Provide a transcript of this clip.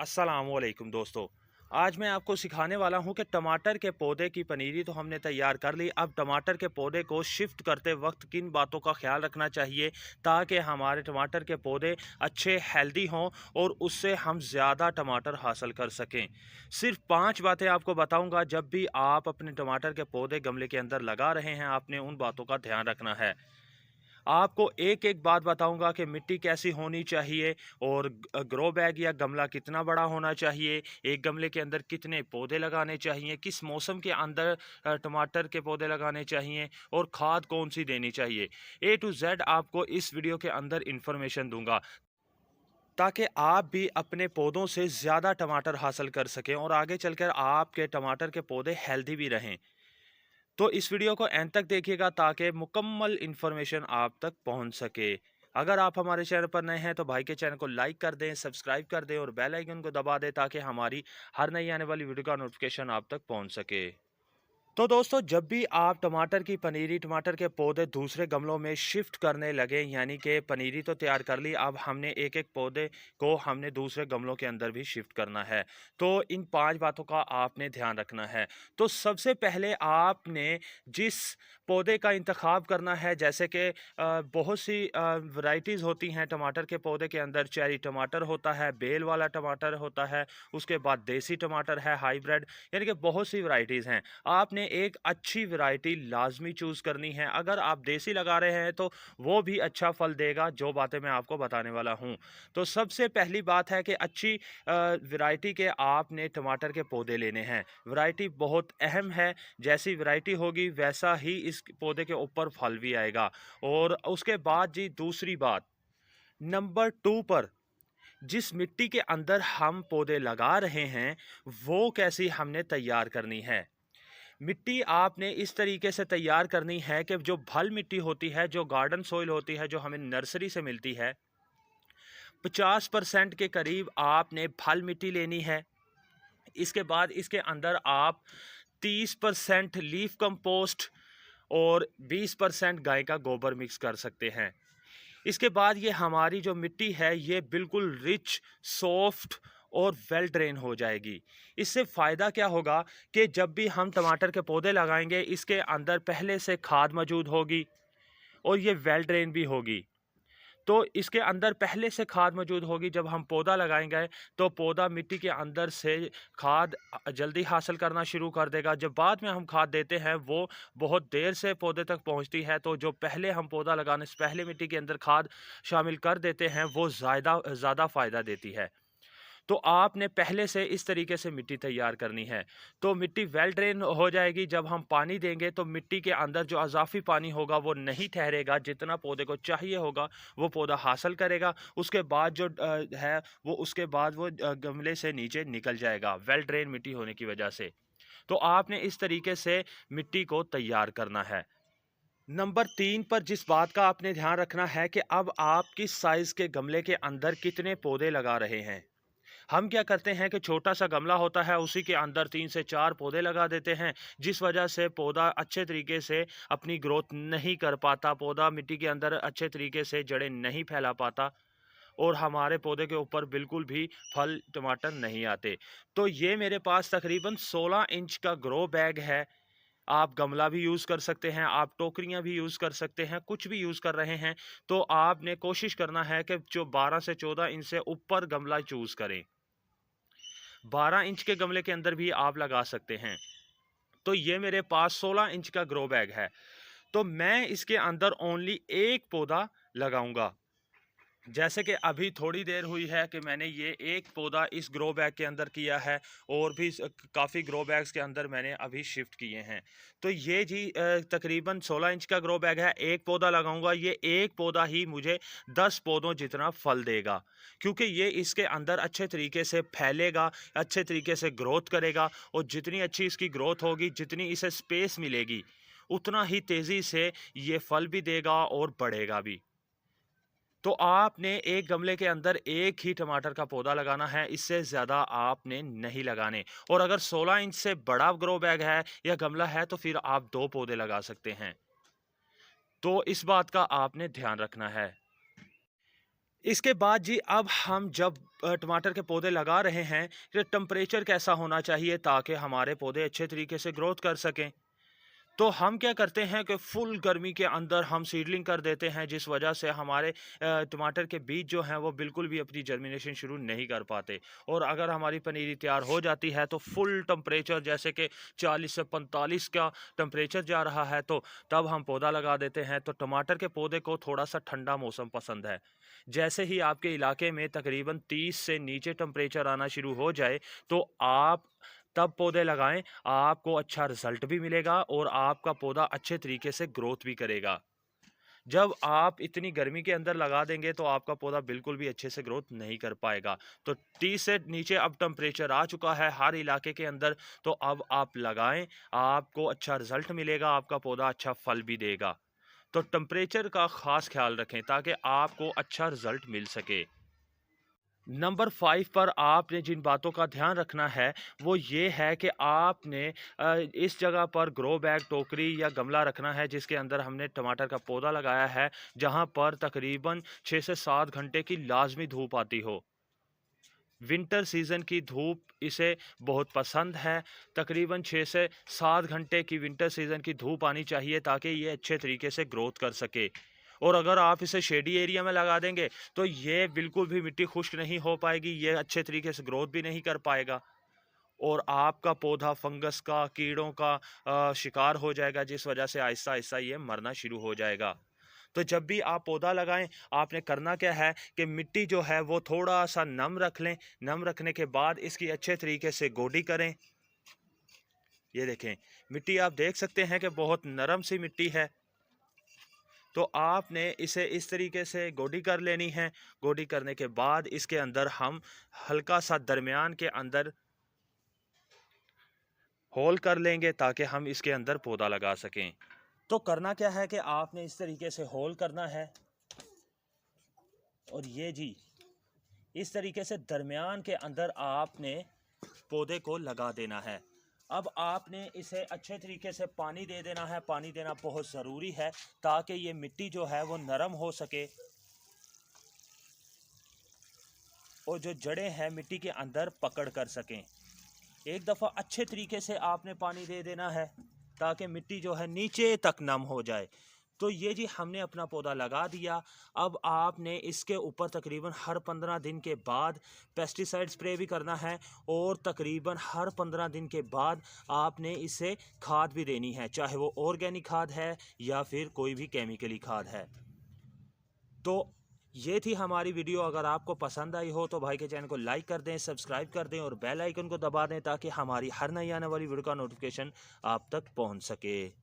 अस्सलामुअलैकुम दोस्तों। आज मैं आपको सिखाने वाला हूं कि टमाटर के पौधे की पनीरी तो हमने तैयार कर ली। अब टमाटर के पौधे को शिफ्ट करते वक्त किन बातों का ख्याल रखना चाहिए ताकि हमारे टमाटर के पौधे अच्छे हेल्दी हों और उससे हम ज़्यादा टमाटर हासिल कर सकें। सिर्फ 5 बातें आपको बताऊंगा। जब भी आप अपने टमाटर के पौधे गमले के अंदर लगा रहे हैं, आपने उन बातों का ध्यान रखना है। आपको एक एक बात बताऊंगा कि मिट्टी कैसी होनी चाहिए और ग्रो बैग या गमला कितना बड़ा होना चाहिए, एक गमले के अंदर कितने पौधे लगाने चाहिए, किस मौसम के अंदर टमाटर के पौधे लगाने चाहिए और खाद कौन सी देनी चाहिए। ए टू जेड आपको इस वीडियो के अंदर इंफॉर्मेशन दूंगा ताकि आप भी अपने पौधों से ज़्यादा टमाटर हासिल कर सकें और आगे चलकर आपके टमाटर के पौधे हेल्दी भी रहें। तो इस वीडियो को एंड तक देखिएगा ताकि मुकम्मल इन्फॉर्मेशन आप तक पहुंच सके। अगर आप हमारे चैनल पर नए हैं तो भाई के चैनल को लाइक कर दें, सब्सक्राइब कर दें और बेल आइकन को दबा दें ताकि हमारी हर नई आने वाली वीडियो का नोटिफिकेशन आप तक पहुंच सके। तो दोस्तों, जब भी आप टमाटर की पनीरी, टमाटर के पौधे दूसरे गमलों में शिफ्ट करने लगे, यानी कि पनीरी तो तैयार कर ली, अब हमने एक एक पौधे को हमने दूसरे गमलों के अंदर भी शिफ्ट करना है। तो इन 5 बातों का आपने ध्यान रखना है। तो सबसे पहले आपने जिस पौधे का इंतखाब करना है, जैसे कि बहुत सी वैरायटीज़ होती हैं टमाटर के पौधे के अंदर। चेरी टमाटर होता है, बेल वाला टमाटर होता है, उसके बाद देसी टमाटर है, हाइब्रिड, यानी कि बहुत सी वैरायटीज़ हैं। आपने एक अच्छी वैरायटी लाजमी चूज़ करनी है। अगर आप देसी लगा रहे हैं तो वो भी अच्छा फल देगा, जो बातें मैं आपको बताने वाला हूँ। तो सबसे पहली बात है कि अच्छी वैरायटी के आपने टमाटर के पौधे लेने हैं। वैरायटी बहुत अहम है। जैसी वैरायटी होगी वैसा ही इस पौधे के ऊपर फल भी आएगा। और उसके बाद जी दूसरी बात, नंबर 2 पर जिस मिट्टी के अंदर हम पौधे लगा रहे हैं वो कैसी हमने तैयार करनी है। मिट्टी आपने इस तरीके से तैयार करनी है कि जो भल मिट्टी होती है, जो गार्डन सॉइल होती है, जो हमें नर्सरी से मिलती है, 50% के करीब आपने भल मिट्टी लेनी है। इसके बाद इसके अंदर आप 30% लीफ कंपोस्ट और 20% गाय का गोबर मिक्स कर सकते हैं। इसके बाद ये हमारी जो मिट्टी है ये बिल्कुल रिच, सॉफ्ट और वेल ड्रेन हो जाएगी। इससे फ़ायदा क्या होगा कि जब भी हम टमाटर के पौधे लगाएंगे इसके अंदर पहले से खाद मौजूद होगी और ये वेल ड्रेन भी होगी। तो इसके अंदर पहले से खाद मौजूद होगी। जब हम पौधा लगाएंगे तो पौधा मिट्टी के अंदर से खाद जल्दी हासिल करना शुरू कर देगा। जब बाद में हम खाद देते हैं वो बहुत देर से पौधे तक पहुंचती है। तो जो पहले हम पौधा लगाने से पहले मिट्टी के अंदर खाद शामिल कर देते हैं वो ज़्यादा फ़ायदा देती है। तो आपने पहले से इस तरीके से मिट्टी तैयार करनी है। तो मिट्टी वेल ड्रेन हो जाएगी। जब हम पानी देंगे तो मिट्टी के अंदर जो अज़ाफ़ी पानी होगा वो नहीं ठहरेगा, जितना पौधे को चाहिए होगा वो पौधा हासिल करेगा। उसके बाद जो है वो उसके बाद वो गमले से नीचे निकल जाएगा, वेल ड्रेन मिट्टी होने की वजह से। तो आपने इस तरीके से मिट्टी को तैयार करना है। नंबर 3 पर जिस बात का आपने ध्यान रखना है कि अब आप किस साइज़ के गमले के अंदर कितने पौधे लगा रहे हैं। हम क्या करते हैं कि छोटा सा गमला होता है उसी के अंदर 3 से 4 पौधे लगा देते हैं, जिस वजह से पौधा अच्छे तरीके से अपनी ग्रोथ नहीं कर पाता, पौधा मिट्टी के अंदर अच्छे तरीके से जड़ें नहीं फैला पाता और हमारे पौधे के ऊपर बिल्कुल भी फल टमाटर नहीं आते। तो ये मेरे पास तकरीबन 16 इंच का ग्रो बैग है। आप गमला भी यूज़ कर सकते हैं, आप टोकरियाँ भी यूज़ कर सकते हैं, कुछ भी यूज़ कर रहे हैं तो आपने कोशिश करना है कि जो 12 से 14 इंच से ऊपर गमला चूज़ करें। 12 इंच के गमले के अंदर भी आप लगा सकते हैं। तो ये मेरे पास 16 इंच का ग्रो बैग है। तो मैं इसके अंदर ओनली एक पौधा लगाऊंगा। जैसे कि अभी थोड़ी देर हुई है कि मैंने ये एक पौधा इस ग्रो बैग के अंदर किया है और भी काफ़ी ग्रो बैग्स के अंदर मैंने अभी शिफ्ट किए हैं। तो ये जी तकरीबन 16 इंच का ग्रो बैग है। एक पौधा लगाऊंगा, ये एक पौधा ही मुझे 10 पौधों जितना फल देगा, क्योंकि ये इसके अंदर अच्छे तरीके से फैलेगा, अच्छे तरीके से ग्रोथ करेगा और जितनी अच्छी इसकी ग्रोथ होगी, जितनी इसे स्पेस मिलेगी, उतना ही तेज़ी से ये फल भी देगा और बढ़ेगा भी। तो आपने एक गमले के अंदर एक ही टमाटर का पौधा लगाना है, इससे ज़्यादा आपने नहीं लगाने। और अगर 16 इंच से बड़ा ग्रो बैग है या गमला है तो फिर आप 2 पौधे लगा सकते हैं। तो इस बात का आपने ध्यान रखना है। इसके बाद जी अब हम जब टमाटर के पौधे लगा रहे हैं, तो टेम्परेचर कैसा होना चाहिए ताकि हमारे पौधे अच्छे तरीके से ग्रोथ कर सकें। तो हम क्या करते हैं कि फुल गर्मी के अंदर हम सीडलिंग कर देते हैं, जिस वजह से हमारे टमाटर के बीज जो हैं वो बिल्कुल भी अपनी जर्मिनेशन शुरू नहीं कर पाते। और अगर हमारी पनीरी तैयार हो जाती है तो फुल टेम्परेचर जैसे कि 40 से 45 का टेम्परेचर जा रहा है, तो तब हम पौधा लगा देते हैं। तो टमाटर के पौधे को थोड़ा सा ठंडा मौसम पसंद है। जैसे ही आपके इलाके में तकरीबन 30 से नीचे टेम्परेचर आना शुरू हो जाए, तो आप तब पौधे लगाएं। आपको अच्छा रिजल्ट भी मिलेगा और आपका पौधा अच्छे तरीके से ग्रोथ भी करेगा। जब आप इतनी गर्मी के अंदर लगा देंगे तो आपका पौधा बिल्कुल भी अच्छे से ग्रोथ नहीं कर पाएगा। तो 30 से नीचे अब टेम्परेचर आ चुका है हर इलाके के अंदर, तो अब आप लगाएं, आपको अच्छा रिजल्ट मिलेगा, आपका पौधा अच्छा फल भी देगा। तो टेम्परेचर का ख़ास ख्याल रखें ताकि आपको अच्छा रिजल्ट मिल सके। नंबर 5 पर आपने जिन बातों का ध्यान रखना है वो ये है कि आपने इस जगह पर ग्रो बैग, टोकरी या गमला रखना है जिसके अंदर हमने टमाटर का पौधा लगाया है, जहां पर तकरीबन 6 से 7 घंटे की लाजमी धूप आती हो। विंटर सीज़न की धूप इसे बहुत पसंद है। तकरीबन 6 से 7 घंटे की विंटर सीज़न की धूप आनी चाहिए ताकि ये अच्छे तरीके से ग्रोथ कर सके। और अगर आप इसे शेडी एरिया में लगा देंगे तो ये बिल्कुल भी मिट्टी खुश्क नहीं हो पाएगी, ये अच्छे तरीके से ग्रोथ भी नहीं कर पाएगा और आपका पौधा फंगस का, कीड़ों का शिकार हो जाएगा, जिस वजह से आहिस्ता आहिस्ता ये मरना शुरू हो जाएगा। तो जब भी आप पौधा लगाएं, आपने करना क्या है कि मिट्टी जो है वो थोड़ा सा नम रख लें। नम रखने के बाद इसकी अच्छे तरीके से गोडी करें। ये देखें, मिट्टी आप देख सकते हैं कि बहुत नरम सी मिट्टी है। तो आपने इसे इस तरीके से गोडी कर लेनी है। गोडी करने के बाद इसके अंदर हम हल्का सा दरमियान के अंदर होल कर लेंगे ताकि हम इसके अंदर पौधा लगा सकें। तो करना क्या है कि आपने इस तरीके से होल करना है और ये जी इस तरीके से दरमियान के अंदर आपने पौधे को लगा देना है। अब आपने इसे अच्छे तरीके से पानी दे देना है। पानी देना बहुत ज़रूरी है ताकि ये मिट्टी जो है वो नरम हो सके और जो जड़ें हैं मिट्टी के अंदर पकड़ कर सकें। एक दफ़ा अच्छे तरीके से आपने पानी दे देना है ताकि मिट्टी जो है नीचे तक नम हो जाए। तो ये जी हमने अपना पौधा लगा दिया। अब आपने इसके ऊपर तकरीबन हर 15 दिन के बाद पेस्टिसाइड स्प्रे भी करना है और तकरीबन हर 15 दिन के बाद आपने इसे खाद भी देनी है, चाहे वो ऑर्गेनिक खाद है या फिर कोई भी केमिकली खाद है। तो ये थी हमारी वीडियो। अगर आपको पसंद आई हो तो भाई के चैनल को लाइक कर दें, सब्सक्राइब कर दें और बेल आइकन को दबा दें ताकि हमारी हर नई आने वाली वीडियो का नोटिफिकेशन आप तक पहुंच सके।